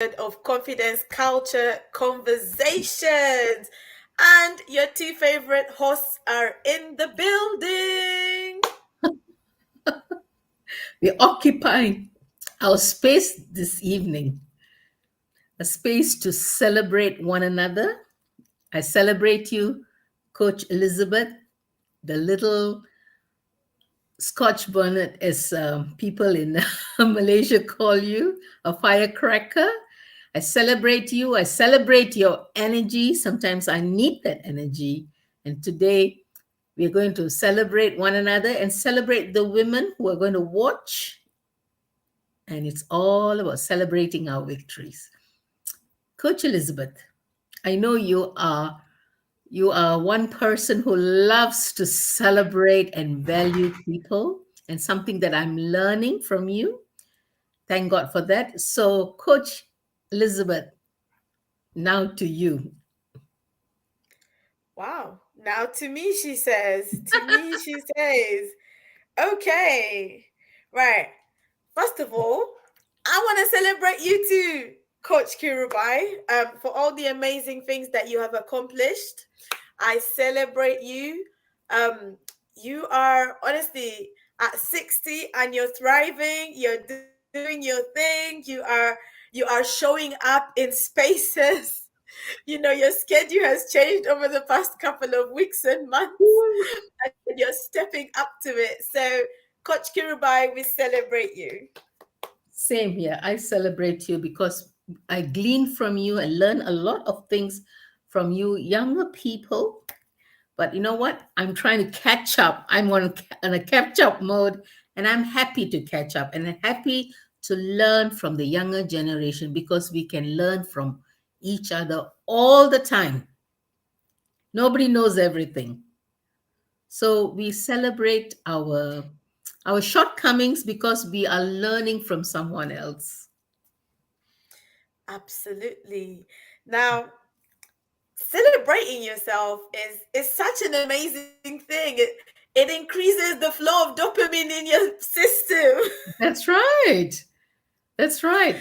of Confidence Culture Conversations. And your two favorite hosts are in the building. We're occupying our space this evening, a space to celebrate one another. I celebrate you, Coach Elizabeth, the little Scotch bonnet, as people in Malaysia call you, a firecracker. I celebrate you. I celebrate your energy. Sometimes I need that energy. And today we're going to celebrate one another and celebrate the women who are going to watch. And it's all about celebrating our victories. Coach Elizabeth, I know you are one person who loves to celebrate and value people, and something that I'm learning from you. Thank God for that. So, Coach Elizabeth, now to you. Wow. Now to me, she says. To me, she says. Okay. Right. First of all, I want to celebrate you too, Coach Kirubai, for all the amazing things that you have accomplished. I celebrate you. Um, you are honestly at 60 and you're thriving. You're doing your thing. You are showing up in spaces. Your schedule has changed over the past couple of weeks and months, and you're stepping up to it. So, Coach Kirubai, we celebrate you. Same here. I celebrate you because I glean from you and learn a lot of things from you, younger people. But you know what? I'm trying to catch up. I'm on a catch up mode, and I'm happy to catch up and I'm happy to learn from the younger generation because we can learn from each other all the time. Nobody knows everything. So we celebrate our shortcomings because we are learning from someone else. Absolutely. Now, celebrating yourself is such an amazing thing. It increases the flow of dopamine in your system. That's right. That's right.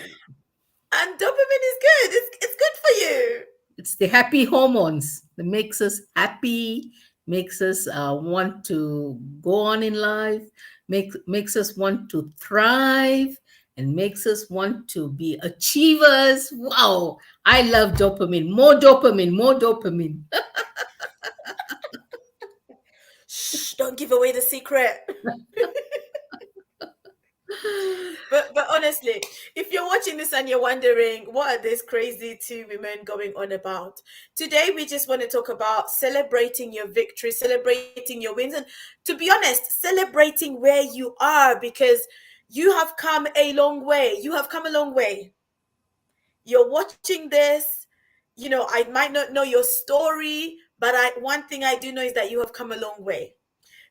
And dopamine is good. It's good for you. It's the happy hormones that makes us happy, makes us want to go on in life, makes us want to thrive, and makes us want to be achievers. Wow, I love dopamine. More dopamine, more dopamine. Shh, don't give away the secret. But honestly, if you're watching this and you're wondering what are these crazy two women going on about, today we just want to talk about celebrating your victory, celebrating your wins, and to be honest, celebrating where you are, because you have come a long way. You have come a long way. You're watching this. I might not know your story, but one thing I do know is that you have come a long way.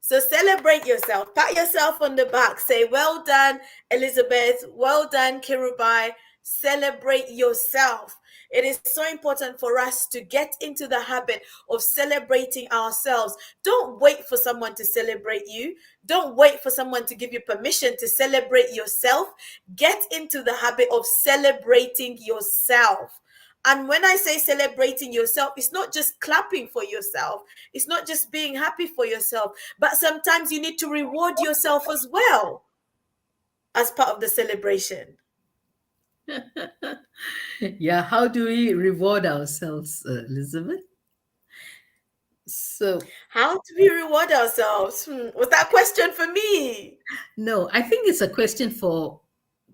So celebrate yourself. Pat yourself on the back. Say, well done, Elizabeth. Well done, Kirubai. Celebrate yourself. It is so important for us to get into the habit of celebrating ourselves. Don't wait for someone to celebrate you. Don't wait for someone to give you permission to celebrate yourself. Get into the habit of celebrating yourself. And when I say celebrating yourself, it's not just clapping for yourself. It's not just being happy for yourself, but sometimes you need to reward yourself as well as part of the celebration. Yeah, how do we reward ourselves, Elizabeth? So, How do we reward ourselves? Was that question for me? no, I think it's a question for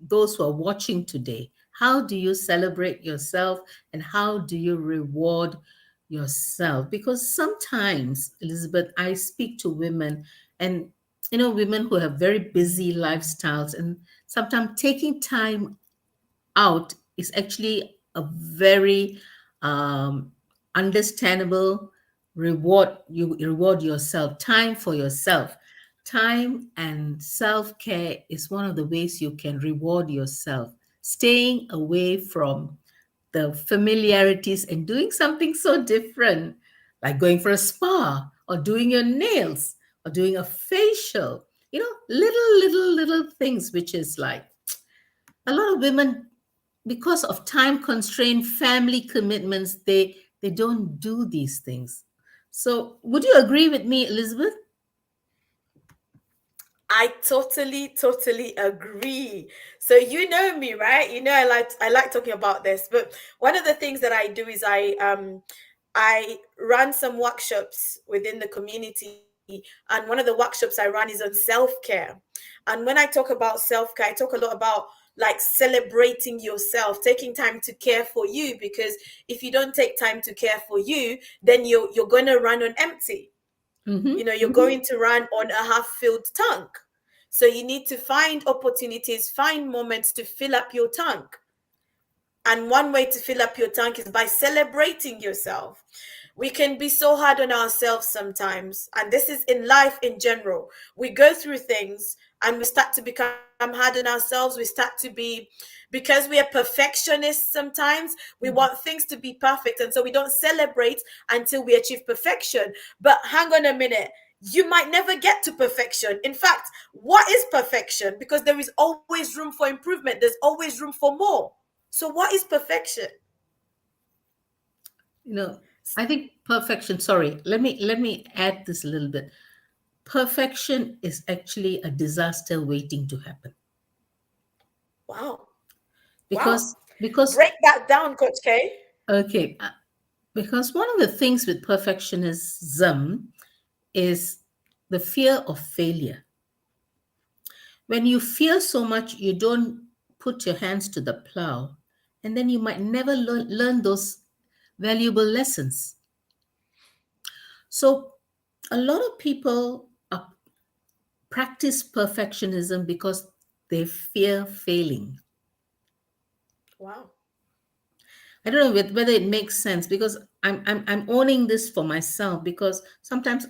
those who are watching today. How do you celebrate yourself and how do you reward yourself? Because sometimes, Elizabeth, I speak to women and women who have very busy lifestyles, and sometimes taking time out is actually a very um, understandable reward. You reward yourself, time for yourself. Time and self care is one of the ways you can reward yourself. Staying away from the familiarities and doing something so different, like going for a spa or doing your nails or doing a facial. Little things, which is like a lot of women because of time constraint, family commitments, they don't do these things. So would you agree with me, Elizabeth? I totally agree. So you know me, right? You know I like talking about this. But one of the things that I do is I run some workshops within the community, and one of the workshops I run is on self-care. And when I talk about self-care, I talk a lot about like celebrating yourself, taking time to care for you, because if you don't take time to care for you, then you're going to run on empty. Mm-hmm. You're going to run on a half-filled tank. So you need to find opportunities, find moments to fill up your tank. And one way to fill up your tank is by celebrating yourself. We can be so hard on ourselves sometimes. And this is in life in general. We go through things and we start to become hard on ourselves. We start to be, because we are perfectionists sometimes, we want things to be perfect. And so we don't celebrate until we achieve perfection. But hang on a minute. You might never get to perfection. In fact, what is perfection? Because there is always room for improvement, there's always room for more. So what is perfection? You know, I think perfection, sorry, let me add this a little bit. Perfection is actually a disaster waiting to happen. Wow. Wow. Because Break that down, Coach K. okay, because one of the things with perfectionism is the fear of failure. When you fear so much, you don't put your hands to the plow, and then you might never learn those valuable lessons. So, a lot of people practice perfectionism because they fear failing. Wow. I don't know whether it makes sense, because I'm owning this for myself, because sometimes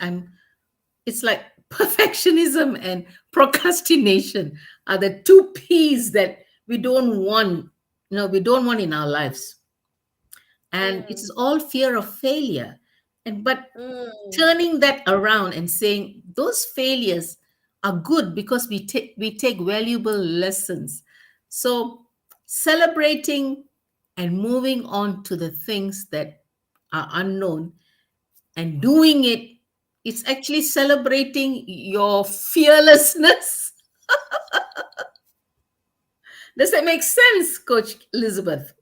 it's like perfectionism and procrastination are the two P's that we don't want in our lives. And it is Mm, all fear of failure. And but mm, turning that around and saying those failures are good because we take valuable lessons. So celebrating and moving on to the things that are unknown and doing it, it's actually celebrating your fearlessness. Does that make sense, Coach Elizabeth?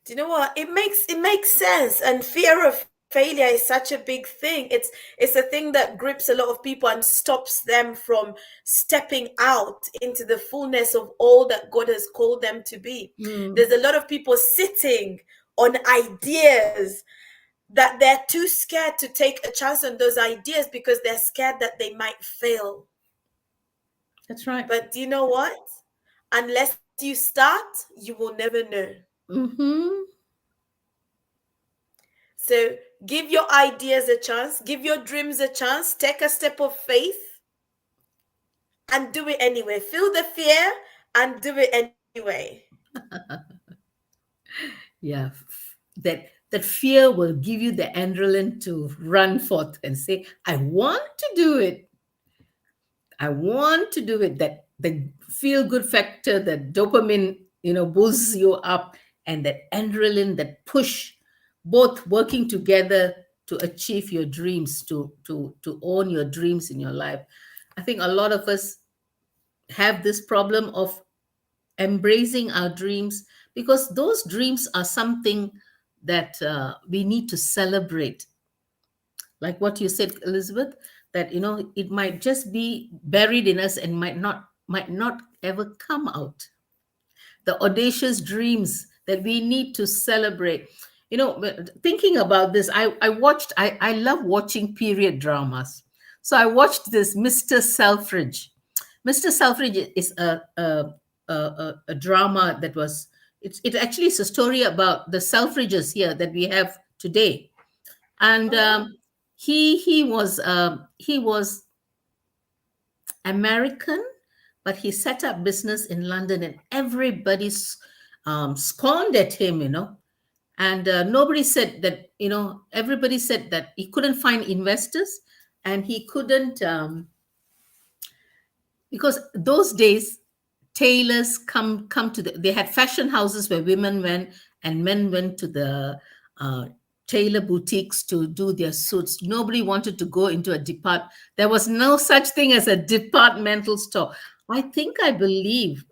do you know what? It makes sense. And fear of failure is such a big thing. It's a thing that grips a lot of people and stops them from stepping out into the fullness of all that God has called them to be. Mm, There's a lot of people sitting on ideas that they're too scared to take a chance on those ideas because they're scared that they might fail. that's right. But do you know what? Unless you start, you will never know. Mm-hmm. So give your ideas a chance, give your dreams a chance, take a step of faith and do it anyway. Feel the fear and do it anyway. Yeah, that fear will give you the adrenaline to run forth and say, "I want to do it. I want to do it." That the feel good factor, that dopamine, boosts you up, and that adrenaline, that push, both working together to achieve your dreams, to own your dreams in your life. I think a lot of us have this problem of embracing our dreams, because those dreams are something that we need to celebrate, like what you said, Elizabeth, that it might just be buried in us and might not ever come out. The audacious dreams that we need to celebrate. Thinking about this, I love watching period dramas. So I watched this Mr. Selfridge. Mr. Selfridge is a drama that was, it actually is a story about the Selfridges here that we have today. And Oh wow. he was American, but he set up business in London, and everybody's scorned at him, and nobody said that, everybody said that he couldn't find investors, and he couldn't, because those days tailors come to they had fashion houses where women went and men went to the uh, tailor boutiques to do their suits. Nobody wanted to go into a there was no such thing as a departmental store. I believe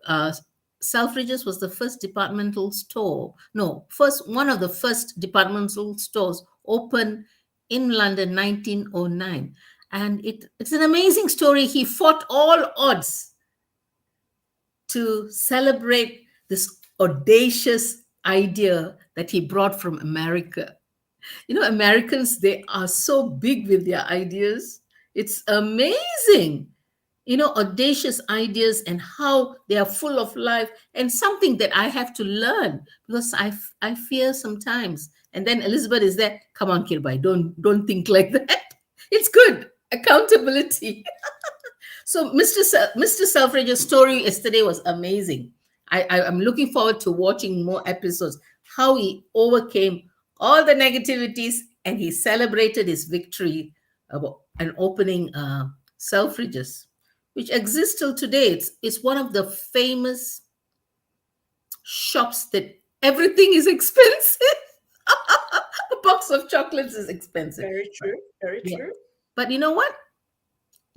Selfridges was the first departmental store, no, first one of the first departmental stores open in London, 1909. And it's an amazing story. He fought all odds to celebrate this audacious idea that he brought from America. You know, Americans, they are so big with their ideas. It's amazing. You know, audacious ideas and how they are full of life, and something that I have to learn because I fear sometimes. And then Elizabeth is there. Come on, Kirbai, don't think like that. It's good. Accountability. So, Mr. Selfridge's story yesterday was amazing. I'm looking forward to watching more episodes. How he overcame all the negativities and he celebrated his victory about and opening Selfridges, which exists till today. It's one of the famous shops that everything is expensive. A box of chocolates is expensive. Very But true. Very yeah, true. but you know what?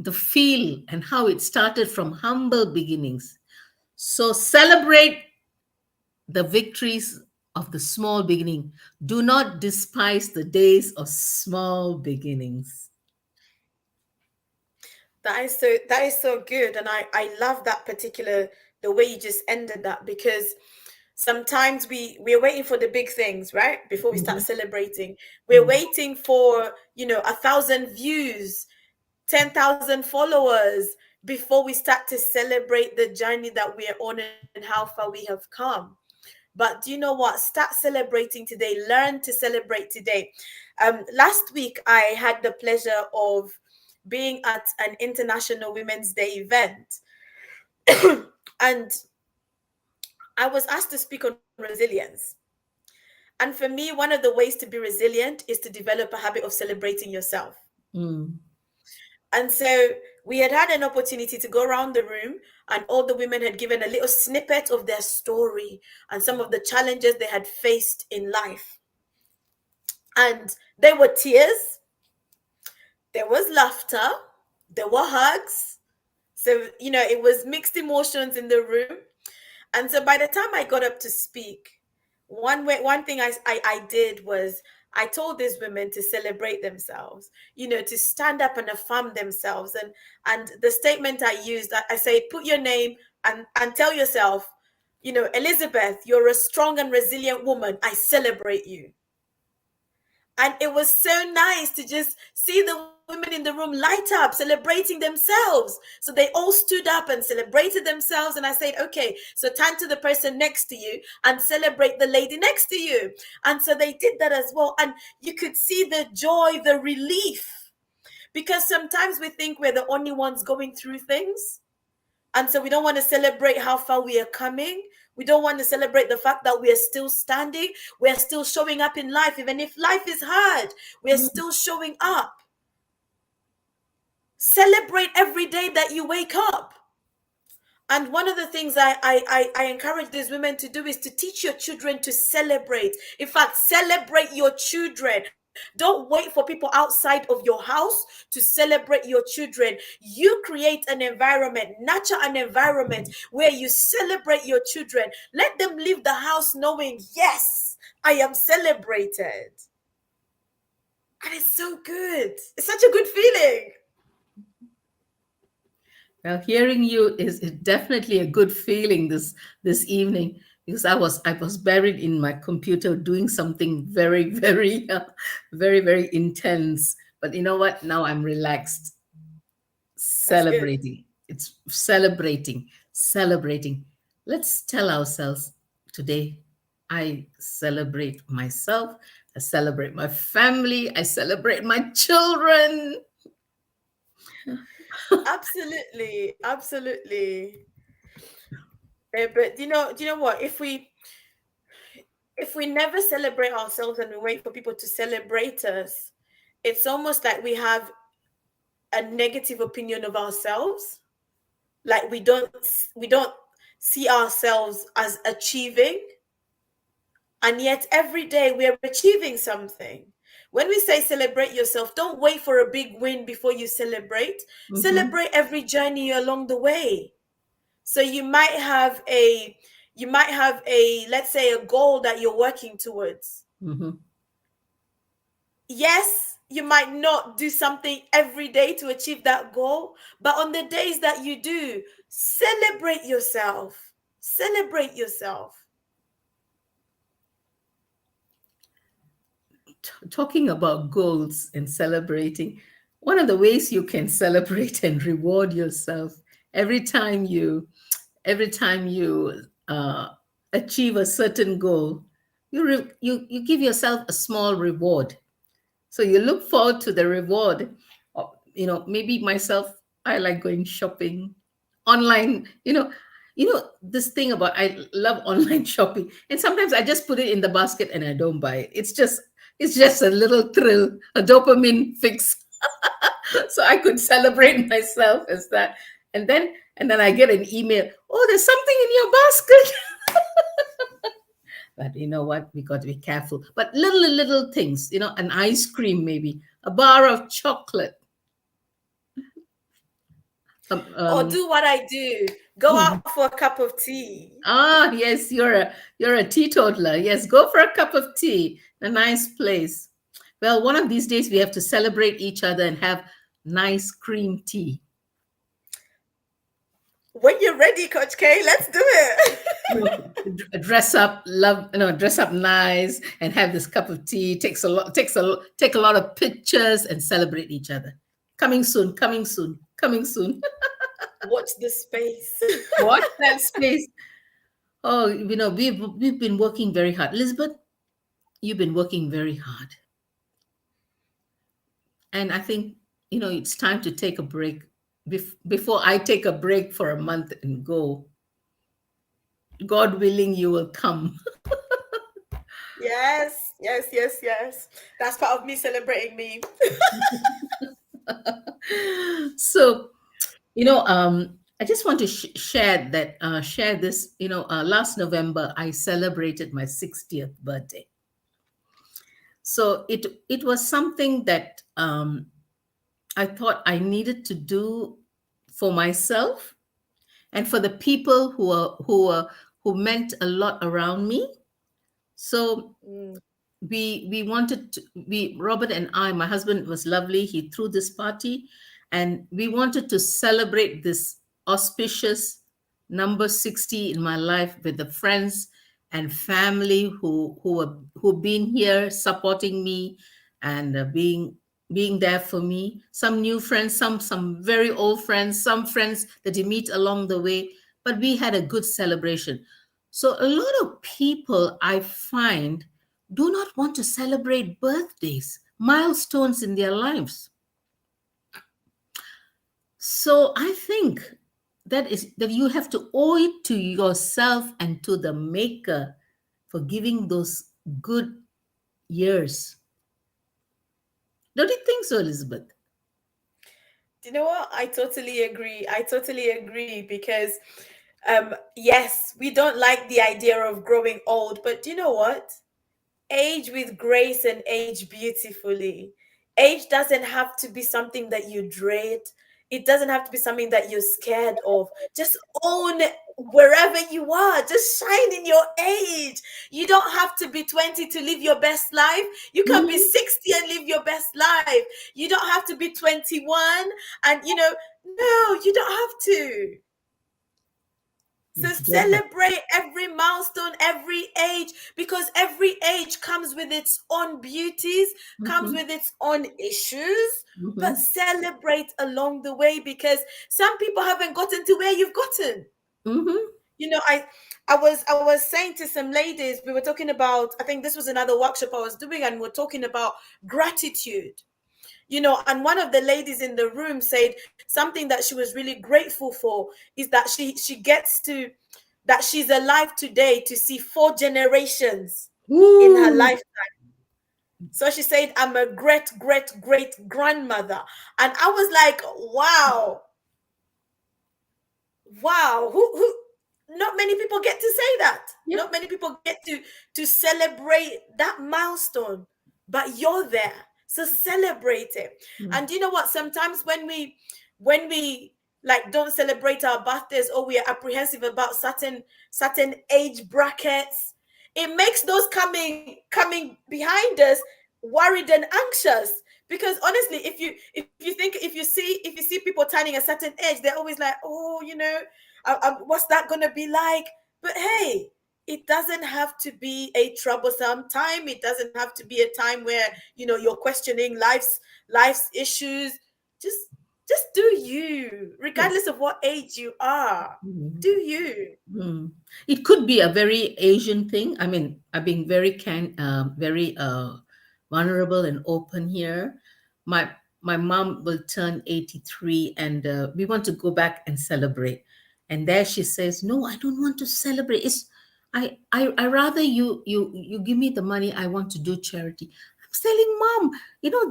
The feel and how it started from humble beginnings. So celebrate the victories of the small beginning. Do not despise the days of small beginnings. That is so good, and I love that particular the way you just ended that, because sometimes we're waiting for the big things, right, before we start Mhm. celebrating. We're Mm. waiting for 1,000 views, 10,000 followers before we start to celebrate the journey that we're on and how far we have come. But do you know what? Start celebrating today. Learn to celebrate today. Last week, I had the pleasure of being at an International Women's Day event, and I was asked to speak on resilience. And for me, one of the ways to be resilient is to develop a habit of celebrating yourself. Mm. And so we had an opportunity to go around the room, and all the women had given a little snippet of their story and some of the challenges they had faced in life. And there were tears, there was laughter, there were hugs. So, it was mixed emotions in the room. And so by the time I got up to speak, one thing I did was I told these women to celebrate themselves, to stand up and affirm themselves. And the statement I used, I say, put your name and tell yourself, Elizabeth, you're a strong and resilient woman. I celebrate you. And it was so nice to just see the women in the room light up, celebrating themselves. So they all stood up and celebrated themselves. And I said, okay, so turn to the person next to you and celebrate the lady next to you. And so they did that as well. And you could see the joy, the relief, because sometimes we think we're the only ones going through things. And so we don't want to celebrate how far we are coming. We don't want to celebrate the fact that we are still standing. We are still showing up in life. Even if life is hard, we are Mm. still showing up. Celebrate every day that you wake up. And one of the things I encourage these women to do is to teach your children to celebrate. In fact, celebrate your children. Don't wait for people outside of your house to celebrate your children. You create an environment, nurture an environment where you celebrate your children. Let them leave the house knowing, yes, I am celebrated. And it's so good. It's such a good feeling. Well, hearing you is definitely a good feeling this evening because I was buried in my computer doing something very very very very intense. But you know what? Now I'm relaxed, That's good. celebrating. It's celebrating. Let's tell ourselves today. I celebrate myself. I celebrate my family. I celebrate my children. Absolutely, absolutely. But do you know what? If we never celebrate ourselves and we wait for people to celebrate us, it's almost like we have a negative opinion of ourselves. Like we don't see ourselves as achieving, and yet every day we are achieving something. When we say celebrate yourself, don't wait for a big win before you celebrate. Mm-hmm. Celebrate every journey along the way. So you might have a let's say a goal that you're working towards. Mm-hmm. Yes, you might not do something every day to achieve that goal, but on the days that you do, celebrate yourself. Celebrate yourself. Talking about goals and celebrating, one of the ways you can celebrate and reward yourself every time you every time you achieve a certain goal, you give yourself a small reward. So you look forward to the reward. Maybe myself, I like going shopping online. This thing about I love online shopping, and sometimes I just put it in the basket and I don't buy it. It's just a little thrill, a dopamine fix. So I could celebrate myself as that, and then I get an email. Oh, there's something in your basket. But you know what? We got to be careful. But little things, an ice cream, maybe a bar of chocolate. Um, Or um, do what I do. Go out for a cup of tea. yes, you're a teetotaler. Yes, go for a cup of tea, a nice place. Well, one of these days we have to celebrate each other and have nice cream tea. When you're ready, Coach K, let's do it. Dress up, dress up nice and have this cup of tea. Take a lot of pictures and celebrate each other. Coming soon, coming soon, coming soon. Watch the space. Watch that space. Oh, we've been working very hard. Elizabeth, you've been working very hard. And I think, it's time to take a break. Before I take a break for a month and go, God willing, you will come. Yes, yes, yes, yes. That's part of me celebrating me. So, I just want to share this. Last November, I celebrated my 60th birthday. So it was something that I thought I needed to do for myself and for the people who meant a lot around me. So Mm. we wanted to, we Robert and I, my husband was lovely, he threw this party, and we wanted to celebrate this auspicious number 60 in my life with the friends and family who've been here supporting me and being there for me. Some new friends, some very old friends, some friends that you meet along the way, but we had a good celebration. So a lot of people I find do not want to celebrate birthdays, milestones in their lives. So I think that you have to owe it to yourself and to the maker for giving those good years. Don't you think so, Elizabeth? Do you know what? I totally agree. I totally agree because yes, we don't like the idea of growing old, but do you know what? Age with grace and age beautifully. Age doesn't have to be something that you dread. It doesn't have to be something that you're scared of. Just own wherever you are. Just shine in your age. You don't have to be 20 to live your best life. You can be Mhm. 60 and live your best life. You don't have to be 21 and no, you don't have to. So You don't have. celebrate every milestone, every age, because every age comes with its own beauties, comes Mhm, with its own issues, but mhm, celebrate along the way because some people haven't gotten to where you've gotten. mhm. You know, I was saying to some ladies, we were talking about, I think this was another workshop I was doing, and we're talking about gratitude. And one of the ladies in the room said something that she was really grateful for is that she gets to that she's alive today to see four generations in her Ooh. life. So she said, I'm a great great great grandmother. And I was like, wow, wow, who not many people get to say that. Yeah. Not many people get to celebrate that milestone, but you're there. So celebrate it. Mm. And you know what? Sometimes when we like don't celebrate our birthdays, or we are apprehensive about certain age brackets, it makes those coming behind us worried and anxious. Because honestly, if you see people turning a certain age, they're always like, oh, what's that going to be like? But hey, it doesn't have to be a troublesome time. It doesn't have to be a time where you're questioning life's issues. Just just do you, Yes. regardless of what age you are. Mhm. Do you? Mm. It could be a very Asian thing. I mean, I'm being very vulnerable and open here. My my mom will turn 83, and we want to go back and celebrate. And there she says, "No, I don't want to celebrate. I rather you give me the money. I want to do charity." I'm telling mom,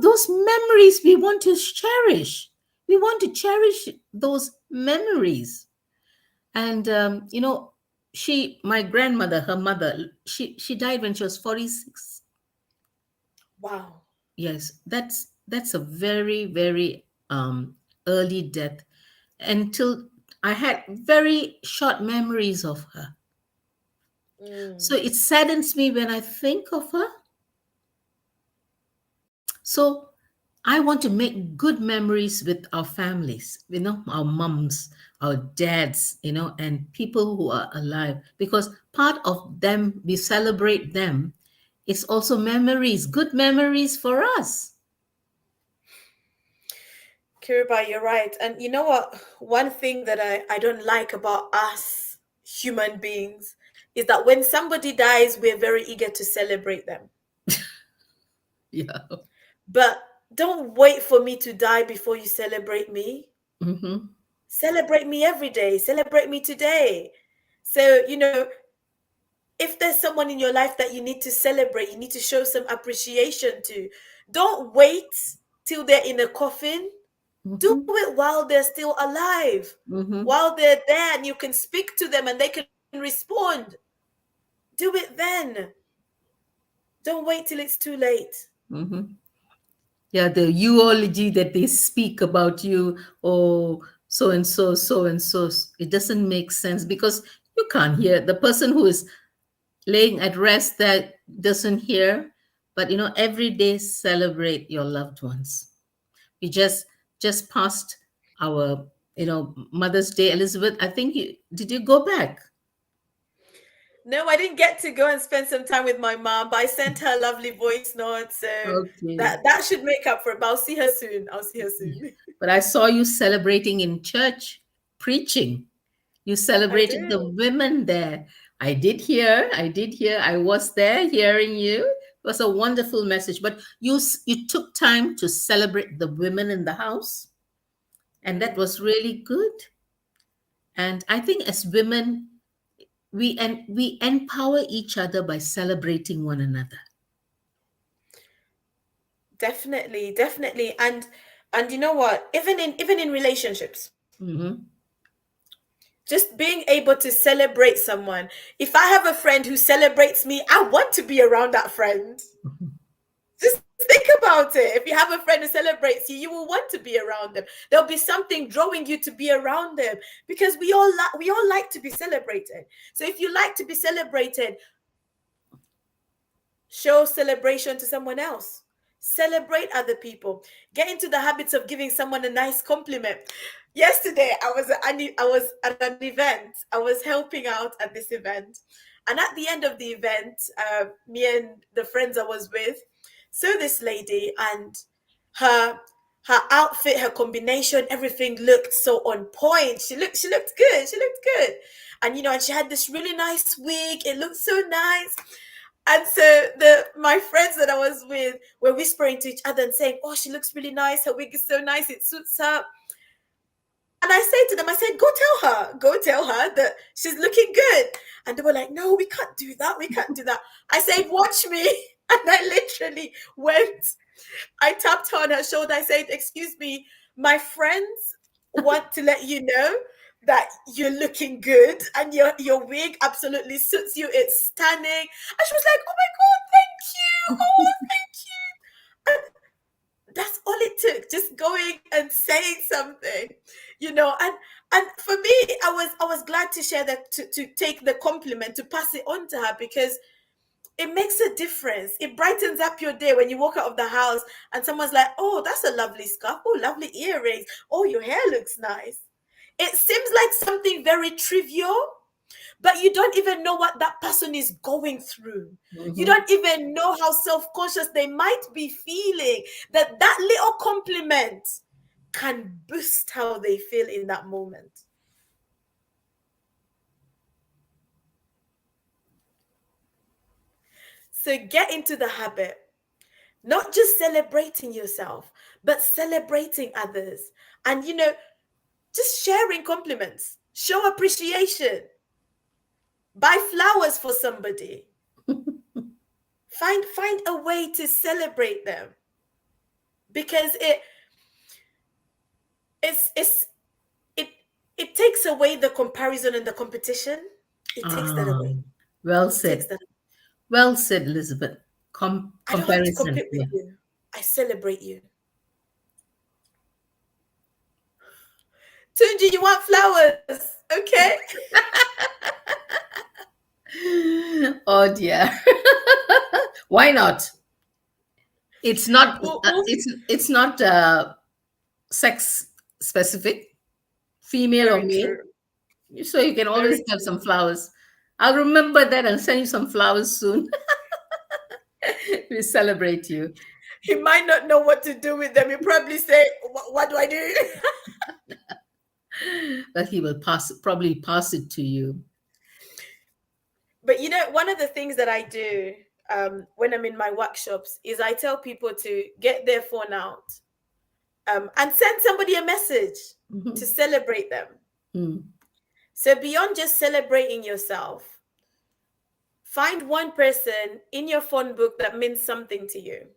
those memories we want to cherish. We want to cherish those memories. And my grandmother, her mother, she died when she was 46. Wow. Yes, that's a very, very early death. Until I had very short memories of her. So Mm. it saddens me when I think of her. So I want to make good memories with our families, our mums, our dads, and people who are alive, because part of them, we celebrate them. It's also memories, good memories for us. Kiriba, you're right. And you know what? One thing that I don't like about us human beings is that when somebody dies, we're very eager to celebrate them. Yeah. But don't wait for me to die before you celebrate me. Mm-hmm. Celebrate me every day. Celebrate me today. So, if there's someone in your life that you need to celebrate, you need to show some appreciation to. Don't wait till they're in a coffin. Do Mm-hmm. it while they're still alive, Mm-hmm. while they're there, and you can speak to them and they can respond. Do it then. Don't wait till it's too late. Mm-hmm. Yeah, the eulogy that they speak about you, oh, so and so, so and so, it doesn't make sense because you can't hear the person who is laying at rest that doesn't hear. But every day celebrate your loved ones. We just passed our Mother's Day. Elizabeth, I think you go back? No, I didn't get to go and spend some time with my mom, but I sent her a lovely voice note. So Okay. that should make up for it. But I'll see her soon. I'll see her soon. But I saw you celebrating in church, preaching. You I celebrated the do. women there. I did hear, I was there hearing you. It was a wonderful message. But you took time to celebrate the women in the house, and that was Mm. really good. And I think as women, we empower each other by celebrating one another. Definitely, definitely. And you know what? Even in relationships, Hmm. just being able to celebrate someone. If I have a friend who celebrates me, I want to be around that friend. Just think about it. If you have a friend who celebrates you, you will want to be around them. There'll be something drawing you to be around them, because we all like to be celebrated. So if you like to be celebrated, show celebration to someone else. Celebrate other people. Get into the habits of giving someone a nice compliment. Yesterday, I was at an event. I was helping out at this event, and at the end of the event, me and the friends I was with saw this lady, and her her outfit, her combination, everything looked so on point. She looked good. She looked good, and she had this really nice wig. It looked so nice. And so my friends that I was with were whispering to each other and saying, "Oh, she looks really nice. Her wig is so nice. It suits her." And I said to them, I said, go tell her that she's looking good." And they were like, "No, we can't do that. We can't do that." I said, "Watch me." And I literally went, I tapped her on her shoulder. I said, "Excuse me, my friends want to let you know that you're looking good and your wig absolutely suits you. It's stunning. And she was like, "Oh my God, thank you. Oh, thank you." And that's all it took, just going and saying something, and for me, I was glad to share that, to take the compliment, to pass it on to her, because it makes a difference. It brightens up your day when you walk out of the house and someone's like, "Oh, that's a lovely scarf. Oh, lovely earrings. Oh, your hair looks nice." It seems like something very trivial, but you don't even know what that person is going through. You Mhm. don't even know how self-conscious they might be feeling, that little compliment can boost how they feel in that moment. So get into the habit, not just celebrating yourself, but celebrating others. And just sharing compliments, show appreciation, buy flowers for somebody. Find a way to celebrate them, because it's it it takes away the comparison and the competition. It takes that Ah, away. well It takes said. that. Well said, Elizabeth. I don't have to Comparison. compete with Yeah. you. I celebrate you. Tunji, you want flowers? Okay. Oh dear. Why not? It's not. We'll It's not sex specific, female or Very male. true. So you can always Very have true. some flowers. I'll remember that and send you some flowers soon. We celebrate you. He might not know what to do with them. He'll probably say, "What do I do?" But he will probably pass it to you. But one of the things that I do, when I'm in my workshops, is I tell people to get their phone out, and send somebody a message to Mhm. celebrate them. Mm. So beyond just celebrating yourself, find one person in your phone book that means something to you,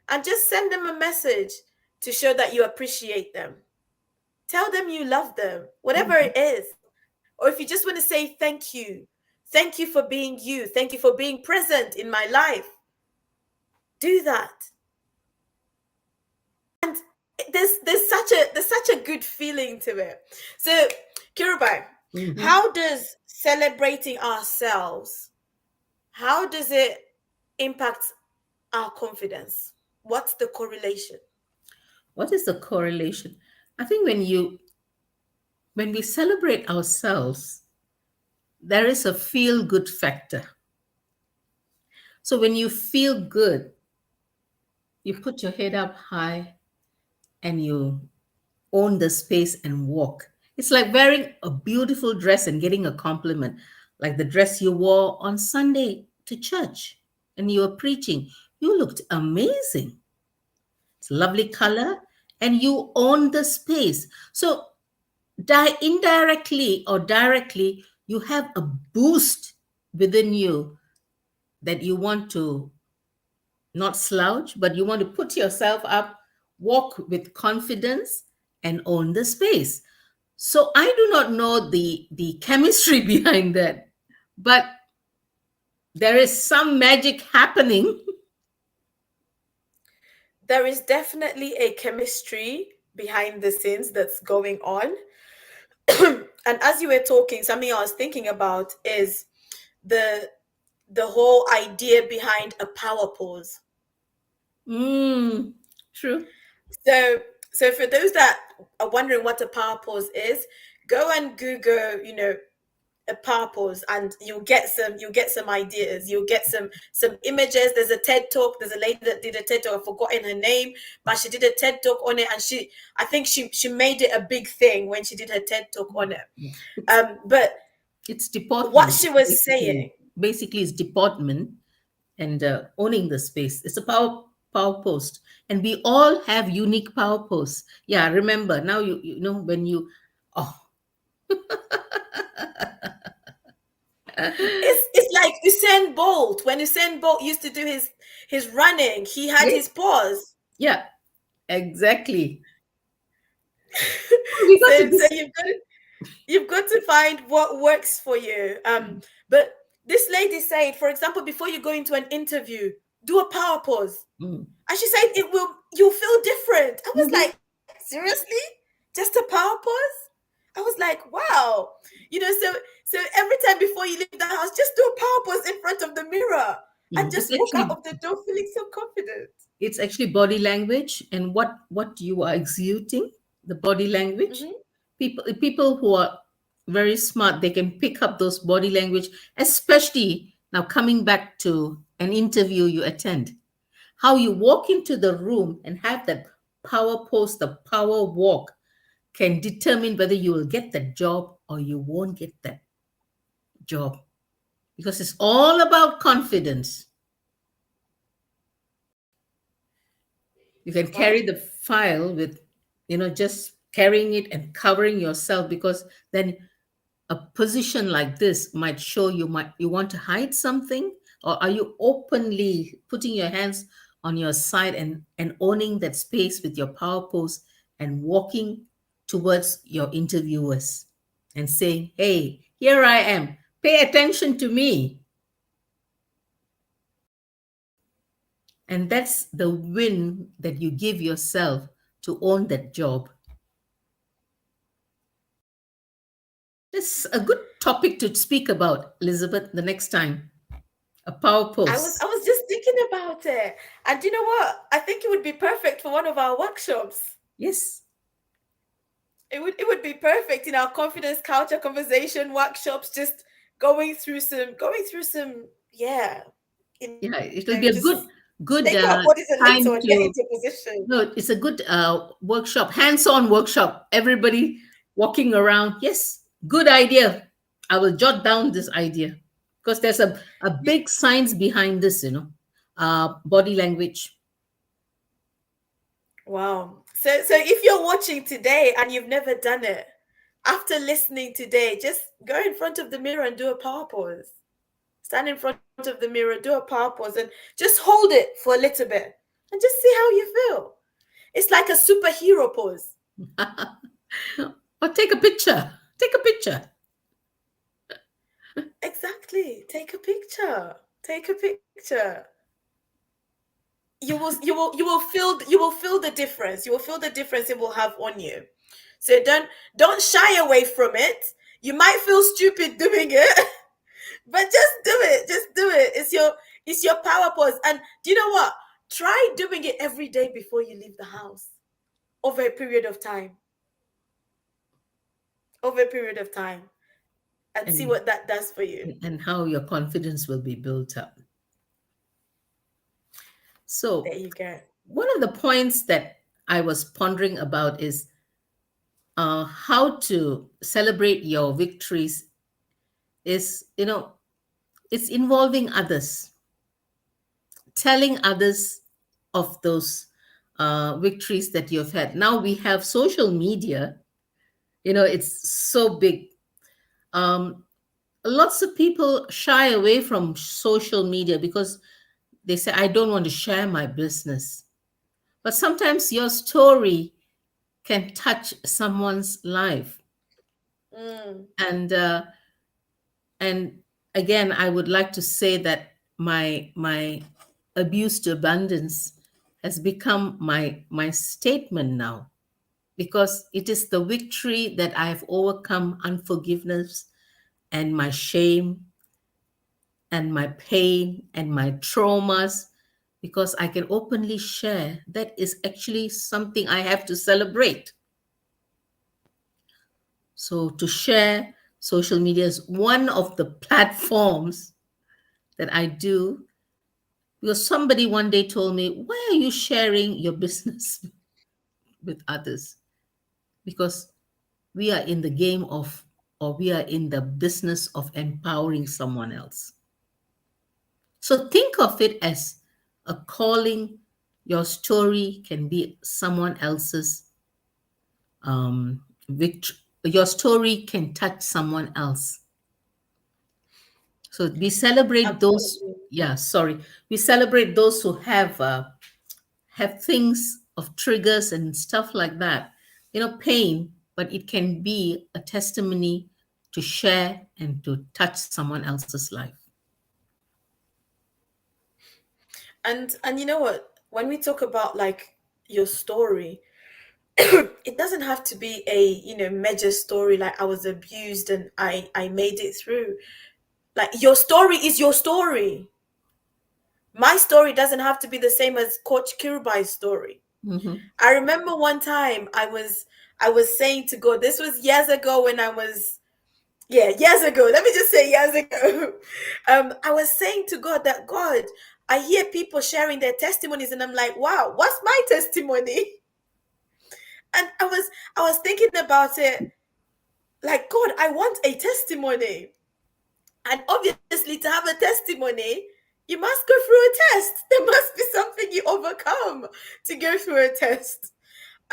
and just send them a message to show that you appreciate them. Tell them you love them, whatever Mhm. it is. Or if you just want to say thank you for being you, thank you for being present in my life, do that. And there's such a good feeling to it. So, Kirubai, Mhm. how does celebrating ourselves, how does it impact our confidence? What's the correlation? What is the correlation? I think when we celebrate ourselves, there is a feel good factor. So when you feel good, you put your head up high and you own the space and walk. It's like wearing a beautiful dress and getting a compliment, like the dress you wore on Sunday to church and you were preaching. You looked amazing. It's a lovely color and you own the space. So indirectly or directly, you have a boost within you that you want to not slouch, but you want to put yourself up, walk with confidence, and own the space. So I do not know the chemistry behind that, but there is some magic happening. There is definitely a chemistry behind the scenes that's going on. And as you were talking, something I was thinking about is the the whole idea behind a power pause. Mm, true. So, for those that are wondering what a power pause is, go and Google, a power pause, and you'll get some ideas. You'll get some images. There's a TED talk. There's a lady that did a TED talk. I've forgotten her name, but she did a TED talk on it, and I think she made it a big thing when she did her TED talk on it. Yeah. But It's what deportment, she was basically. saying, Basically, it's deportment and owning the space. It's a power post, and we all have unique power posts. Yeah, remember now. You know when you oh it's like Usain Bolt. When Usain Bolt used to do his running, he had yeah, his pause. yeah, exactly. We got to So dis- you've got it. You've got to find what works for you. But this lady said, for example, before you go into an interview, do a power pause. Mm. And she said you'll feel different. I was Mhm. like, seriously? Just a power pause? I was like, wow. So every time before you leave the house, just do a power pause in front of the mirror and Mm. just walk out of the door feeling so confident. It's actually body language and what you are exuding, the body language. Hmm. People who are very smart, they can pick up those body language, especially now coming back to an interview you attend. How you walk into the room and have that power pose, the power walk, can determine whether you will get that job or you won't get that job, because it's all about confidence. You can Wow. carry the file with, just carrying it and covering yourself, because then a position like this might show you want to hide something, or are you openly putting your hands on your side and owning that space with your power pose and walking towards your interviewers and saying, hey, here I am, pay attention to me. And that's the win that you give yourself to own that job. That's a good topic to speak about, Elizabeth, the next time. A power I was pose. I was just thinking about it. And you know what? I think it would be perfect for one of our workshops. Yes. It would be perfect in our confidence culture conversation workshops, just going through some, yeah, Yeah, it'll be just a good take our bodies a little time and get to. into position. No, it's a good workshop, hands-on workshop. Everybody walking around. Yes, good idea. I will jot down this idea because there's a You, big science behind this. Body language. wow. So if you're watching today and you've never done it, after listening today, just go in front of the mirror and do a power pose. Stand in front of the mirror, do a power pose, and just hold it for a little bit and just see how you feel. It's like a superhero pose. Or take a picture. Take a picture. Exactly. Take a picture. Take a picture. You will feel the difference. You will feel the difference it will have on you. So don't shy away from it. You might feel stupid doing it, but just do it. Just do it. It's your power pose. And do you know what? Try doing it every day before you leave the house over a period of time. Over a period of time, and see and what that does for you. and how your confidence will be built up. So, There you go. one of the points that I was pondering about is how to celebrate your victories is, it's involving others, telling others of those victories that you've had. Now we have social media, it's so big. Um, Lots of people shy away from social media because they say, I don't want to share my business. But sometimes your story can touch someone's life. Mm. And uh, and again, I would like to say that my abuse to abundance has become my statement now, because it is the victory that I have overcome unforgiveness and my shame and my pain and my traumas, because I can openly share. That is actually something I have to celebrate. So to share, social media is one of the platforms that I do, because somebody one day told me, why are you sharing your business with others? Because we are in the game of, or we are in the business of empowering someone else. So think of it as a calling. Your story can be someone else's victory. Your story can touch someone else. So we celebrate those. Absolutely. Yeah, sorry. We celebrate those who have things of triggers and stuff like that. Pain, but it can be a testimony to share and to touch someone else's life. And you know what? When we talk about like your story, it doesn't have to be a, major story like I was abused and I made it through. Like your story is your story. My story doesn't have to be the same as Coach Kirubai's story. Mm-hmm. I remember one time I was saying to God, this was years ago when I was, yeah, years ago. Let me just say years ago. I was saying to God that, God, I hear people sharing their testimonies and I'm like, wow, what's my testimony? And I was thinking about it like, God, I want a testimony. And obviously to have a testimony, you must go through a test. There must be something you overcome to go through a test.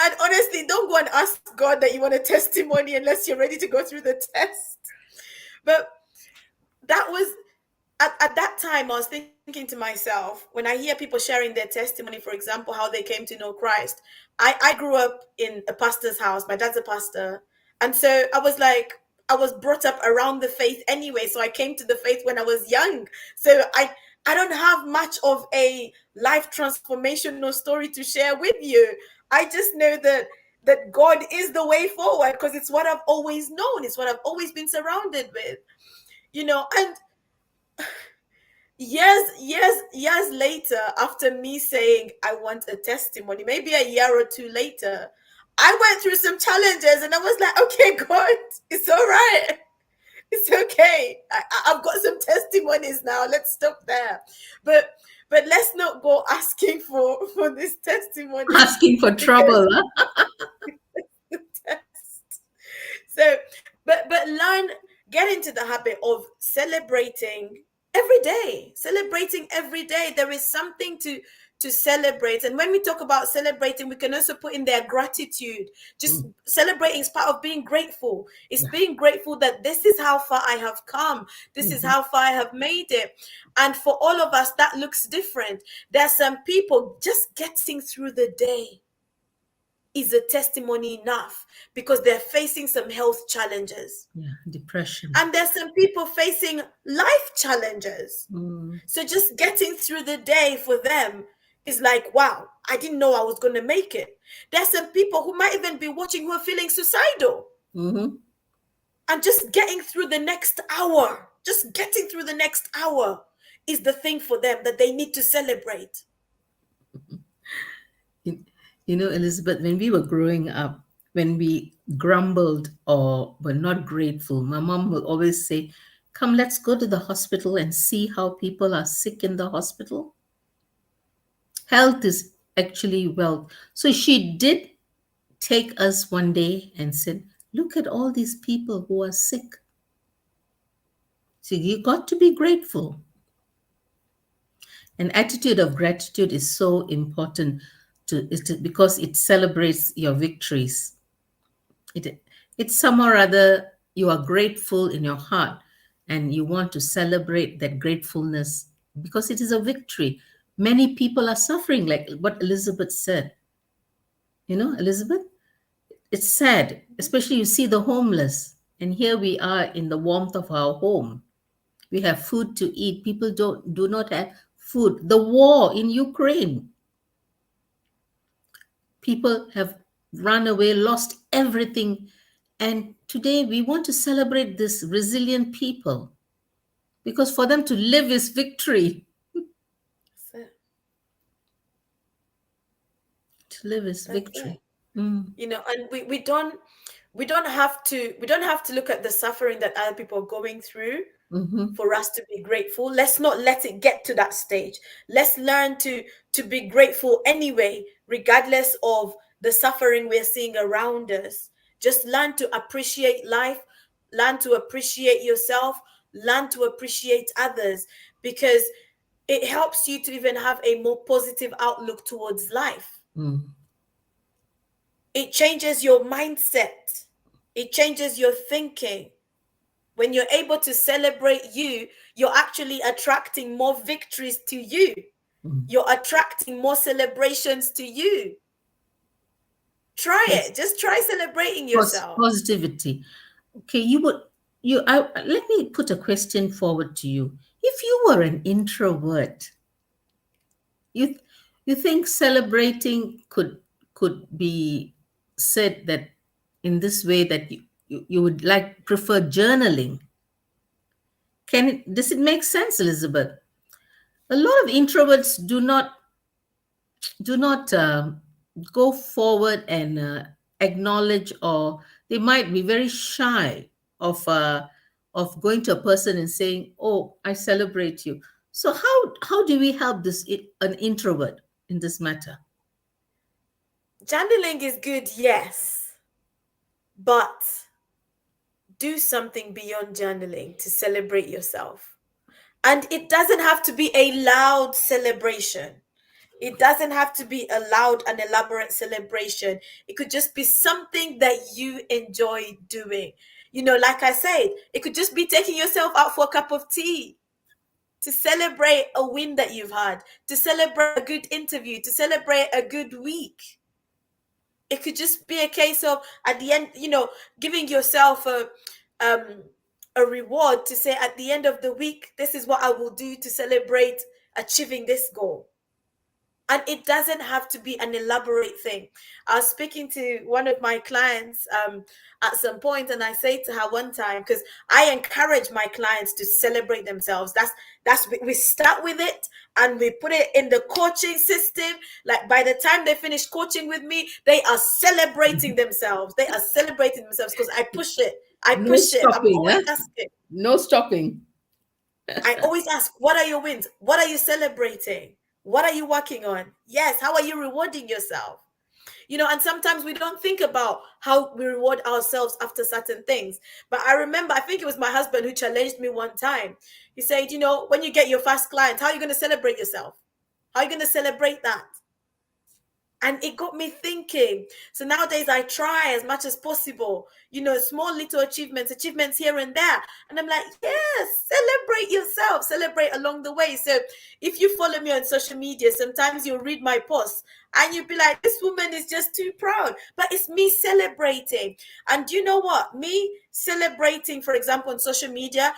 And honestly, don't go and ask God that you want a testimony unless you're ready to go through the test. But that was at that time, I was thinking to myself, when I hear people sharing their testimony, for example, how they came to know Christ. I grew up in a pastor's house. My dad's a pastor. And so I was like, I was brought up around the faith anyway. So I came to the faith when I was young. So I don't have much of a life transformational story to share with you. I just know that God is the way forward because it's what I've always known. It's what I've always been surrounded with. And years later, after me saying I want a testimony, maybe a year or two later, I went through some challenges and I was like, okay, God, it's all right. It's okay. I've got some testimonies now. Let's stop there. But let's not go asking for these testimonies Asking for because trouble. Huh? test. So, but get into the habit of celebrating every day. There is something to celebrate. And when we talk about celebrating, we can also put in their gratitude. Just Mm, celebrating is part of being grateful. It's yeah. being grateful that this is how far I have come. This is Mm-hmm. how far I have made it. And for all of us, that looks different. There are some people just getting through the day is a testimony enough because they're facing some health challenges. Yeah. Depression. And there's some people facing life challenges. Mm, So just getting through the day for them is like, wow, I didn't know I was going to make it. There's some people who might even be watching who are feeling suicidal. mm-hmm. And just getting through the next hour is the thing for them that they need to celebrate. You, you know, Elizabeth, when we were growing up, when we grumbled or were not grateful, my mom will always say, come, let's go to the hospital and see how people are sick in the hospital. Health is actually wealth. So she did take us one day and said, look at all these people who are sick. So you got to be grateful. An attitude of gratitude is so important because it celebrates your victories. It's some or other you are grateful in your heart and you want to celebrate that gratefulness because it is a victory. Many people are suffering, like what Elizabeth said. You know, Elizabeth, it's sad, especially you see the homeless. And here we are in the warmth of our home. We have food to eat. People do not have food. The war in Ukraine, people have run away, lost everything. And today we want to celebrate this resilient people because for them to live is victory. That's it. To live is That's it. victory. Mm, And we don't have to look at the suffering that other people are going through mm-hmm, for us to be grateful. Let's not let it get to that stage. Let's learn to be grateful anyway, regardless of the suffering we're seeing around us. Just learn to appreciate life, learn to appreciate yourself, learn to appreciate others, because it helps you to even have a more positive outlook towards life. mm, It changes your mindset. It changes your thinking. When you're able to celebrate you, you're actually attracting more victories to you. mm. You're attracting more celebrations to you. Try it. Just try celebrating yourself. Positivity. Okay, let me put a question forward to you. If you were an introvert, you you think celebrating could be said that in this way, that you would like prefer journaling? Does it make sense, Elizabeth? A lot of introverts do not go forward and acknowledge, or they might be very shy of going to a person and saying, "Oh, I celebrate you." So how do we help an introvert in this matter? Journaling is good, yes, but do something beyond journaling to celebrate yourself. And it doesn't have to be a loud celebration. It doesn't have to be a loud and elaborate celebration. It could just be something that you enjoy doing. Like I said, it could just be taking yourself out for a cup of tea to celebrate a win that you've had, to celebrate a good interview, to celebrate a good week. It could just be a case of, at the end, giving yourself um a reward to say, at the end of the week, this is what I will do to celebrate achieving this goal. And it doesn't have to be an elaborate thing. I was speaking to one of my clients at some point, and I say to her one time, because I encourage my clients to celebrate themselves. That's we start with it, and we put it in the coaching system. Like, by the time they finish coaching with me, they are celebrating themselves. They are celebrating themselves because I push it. I No push it. I'm stopping, always huh? asking. No stopping. I always ask, what are your wins? What are you celebrating? What are you working on? Yes, how are you rewarding yourself? And sometimes we don't think about how we reward ourselves after certain things. But I remember, I think it was my husband who challenged me one time. He said, when you get your first client, how are you going to celebrate yourself? How are you going to celebrate that? And it got me thinking. So nowadays I try as much as possible, small little achievements here and there. And I'm like, yes, celebrate yourself, celebrate along the way. So if you follow me on social media, sometimes you'll read my posts and you'll be like, this woman is just too proud. But it's me celebrating. And you know what? Me celebrating, for example, on social media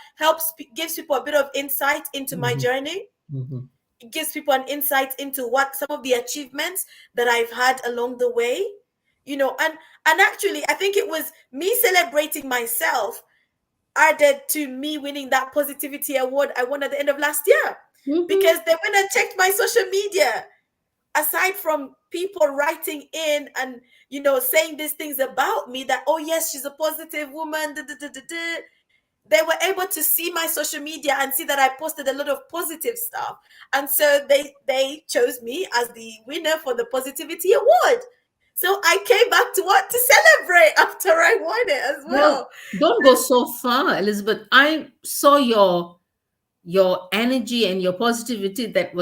gives people a bit of insight into my Mhm, journey. mhm. It gives people an insight into what some of the achievements that I've had along the way, and actually I think it was me celebrating myself added to me winning that positivity award I won at the end of last year. Mhm. Because then when I checked my social media, aside from people writing in and saying these things about me, that, oh yes, she's a positive woman, they were able to see my social media and see that I posted a lot of positive stuff. And so they chose me as the winner for the positivity award. So I came back to what? To celebrate after I won it as Well, well. don't go so far, Elizabeth. I saw your energy and your positivity that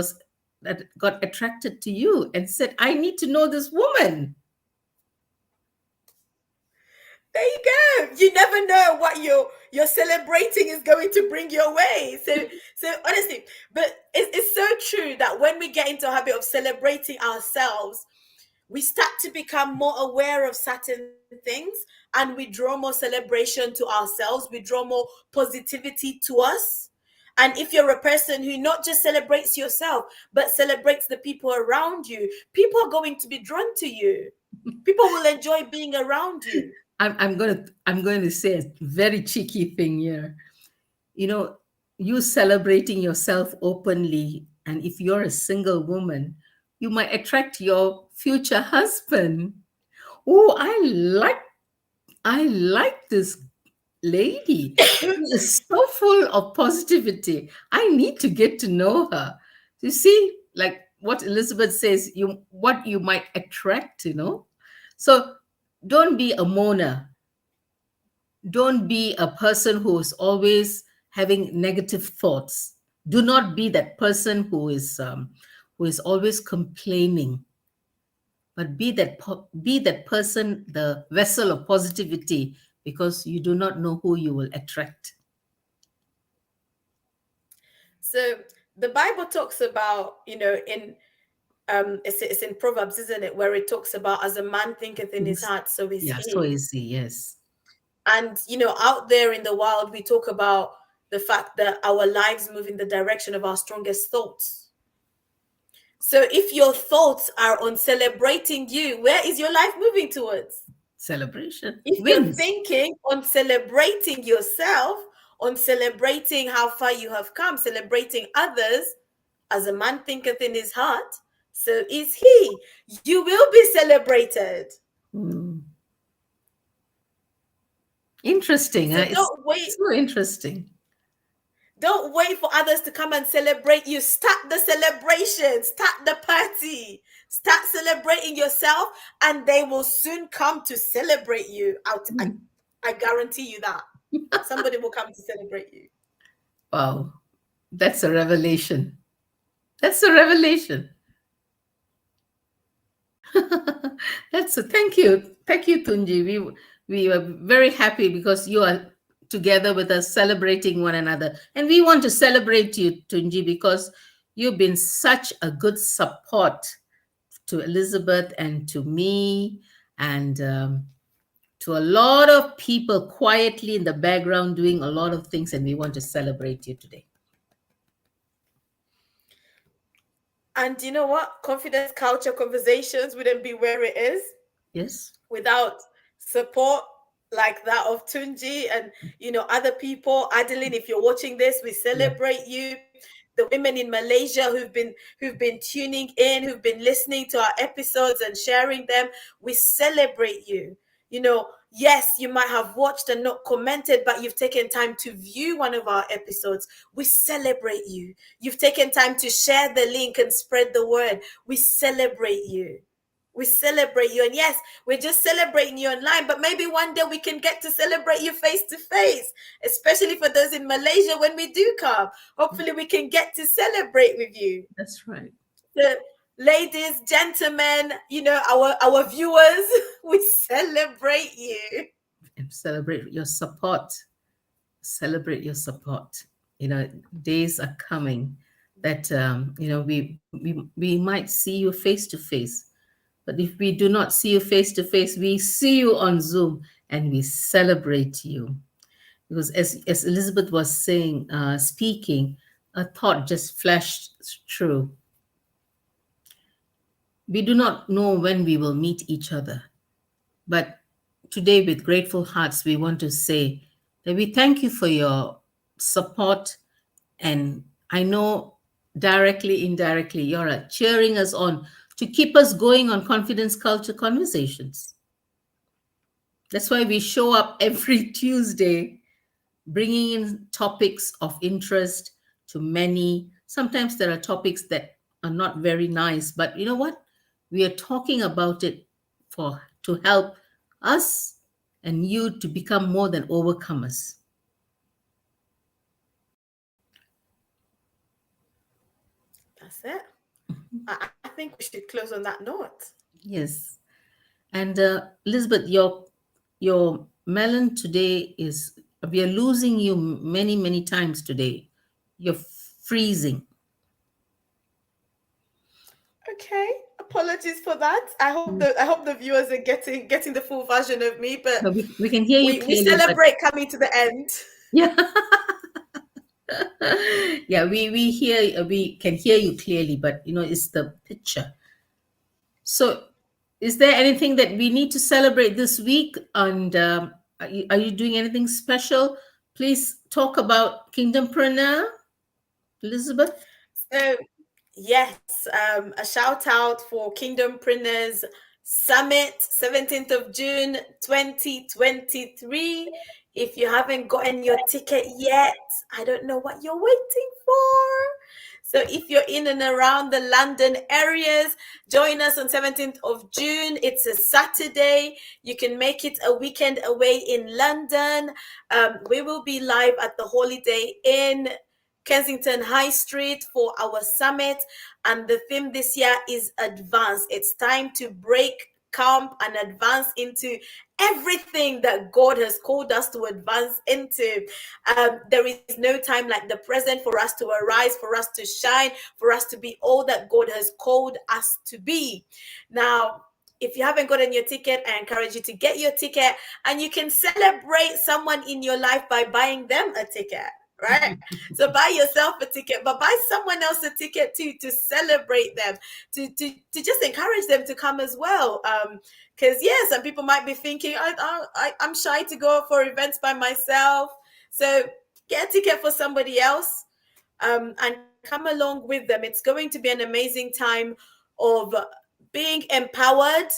got attracted to you and said, "I need to know this woman." There you go. You never know what you're celebrating is going to bring your way. So honestly, but it's so true that when we get into a habit of celebrating ourselves, we start to become more aware of certain things, and we draw more celebration to ourselves. We draw more positivity to us. And if you're a person who not just celebrates yourself, but celebrates the people around you, people are going to be drawn to you. People will enjoy being around you. I'm going to say a very cheeky thing here. You know, you celebrating yourself openly, and if you're a single woman, you might attract your future husband. Oh, I like this lady. She is so full of positivity. I need to get to know her. You see, like what Elizabeth says, what you might attract. So don't be a moaner. Don't be a person who is always having negative thoughts. Do not be that person who is always complaining, but be that person, the vessel of positivity, because you do not know who you will attract. So the Bible talks about, in It's in Proverbs, isn't it, where it talks about as a man thinketh in his Yes. heart, so is Yeah, so he. easy. Yes. And out there in the wild, we talk about the fact that our lives move in the direction of our strongest thoughts. So if your thoughts are on celebrating you, where is your life moving towards? Celebration If you're wins. thinking on celebrating yourself, on celebrating how far you have come, celebrating others, as a man thinketh in his heart, so is he. You will be celebrated. Mm. Interesting. So It's so interesting. don't wait for others to come and celebrate you. Start the celebration, start the party, start celebrating yourself, and they will soon come to celebrate you. Mm. I guarantee you that. Somebody will come to celebrate you. Wow, that's a revelation. That's a revelation. That's a thank you, Tunji. We are very happy because you are together with us, celebrating one another, and we want to celebrate you, Tunji, because you've been such a good support to Elizabeth and to me, and to a lot of people quietly in the background doing a lot of things, and we want to celebrate you today. And you know what? Confidence culture conversations wouldn't be where it is Yes. without support like that of Tunji and other people. Adeline, if you're watching this, we Yeah. celebrate you. The women in Malaysia who've been tuning in, who've been listening to our episodes and sharing them, we celebrate you. Yes, you might have watched and not commented, but you've taken time to view one of our episodes. We celebrate you. You've taken time to share the link and spread the word. We celebrate you. We celebrate you. And yes, we're just celebrating you online, but maybe one day we can get to celebrate you face to face, especially for those in Malaysia when we do come. Hopefully, we can get to celebrate with you. That's right. So, ladies, gentlemen, our viewers, we celebrate you. And celebrate your support. Celebrate your support. Days are coming that we might see you face to face, but if we do not see you face to face, we see you on Zoom and we celebrate you. Because as Elizabeth was saying, speaking, a thought just flashed through. We do not know when we will meet each other, but today, with grateful hearts, we want to say that we thank you for your support. And I know directly, indirectly, you're cheering us on to keep us going on Confidence Culture Conversations. That's why we show up every Tuesday, bringing in topics of interest to many. Sometimes there are topics that are not very nice, but you know what? We are talking about it to help us and you to become more than overcomers. That's it. I think we should close on that note. Yes. And Elizabeth, your melon today is, we are losing you many, many times today. You're freezing. Okay, apologies for that. I hope the viewers are getting the full version of me, but No, we can hear you we clearly, but celebrate coming to the end. yeah. Yeah, we can hear you clearly, but it's the picture. So, is there anything that we need to celebrate this week? And are you doing anything special? Please talk about Kingdompreneur, Elizabeth. So yes, a shout out for Kingdompreneurs Summit, 17th of June 2023. If you haven't gotten your ticket yet, I don't know what you're waiting for. So if you're in and around the London areas, join us on 17th of June. It's a Saturday. You can make it a weekend away in London. We will be live at the Holiday Inn, Kensington High Street, for our summit. And the theme this year is advance. It's time to break come and advance into everything that God has called us to advance into. There is no time like the present for us to arise, for us to shine, for us to be all that God has called us to be. Now, if you haven't gotten your ticket, I encourage you to get your ticket, and you can celebrate someone in your life by buying them a ticket, right? So buy yourself a ticket, but buy someone else a ticket too, to celebrate them, to just encourage them to come as well. Because yeah, some people might be thinking, I'm shy to go for events by myself. So get a ticket for somebody else, and come along with them. It's going to be an amazing time of being empowered,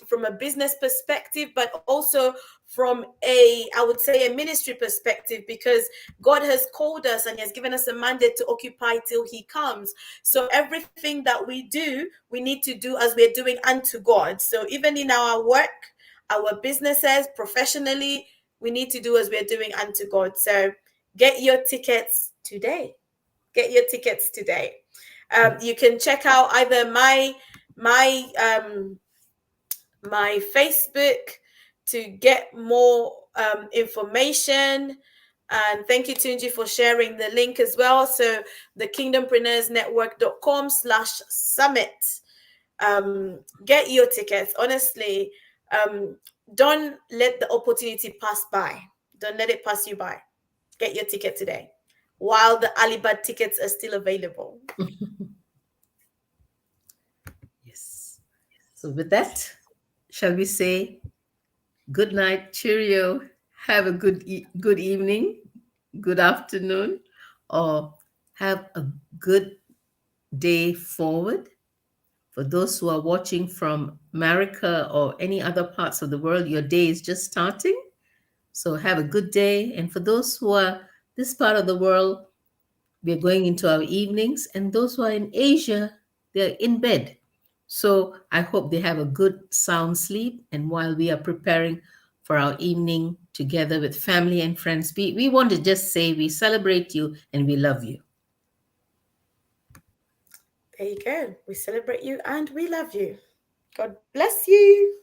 from a business perspective, but also from I would say, a ministry perspective, because God has called us and He has given us a mandate to occupy till He comes. So everything that we do, we need to do as we're doing unto God. So even in our work, our businesses, professionally, we need to do as we're doing unto God. So get your tickets today. Get your tickets today. You can check out either my my Facebook to get more information. And thank you, Tunji, for sharing the link as well. So the kingdompreneursnetwork.com/summit. Get your tickets. Honestly, don't let the opportunity pass by. Don't let it pass you by. Get your ticket today while the Alibad tickets are still available. Yes. So, with that, shall we say good night, cheerio, have a good evening, good afternoon, or have a good day forward? For those who are watching from America or any other parts of the world, your day is just starting. So have a good day. And for those who are this part of the world, we're going into our evenings. And those who are in Asia, they're in bed. So I hope they have a good sound sleep. And while we are preparing for our evening together with family and friends, we want to just say we celebrate you and we love you. There you go. We celebrate you and we love you. God bless you.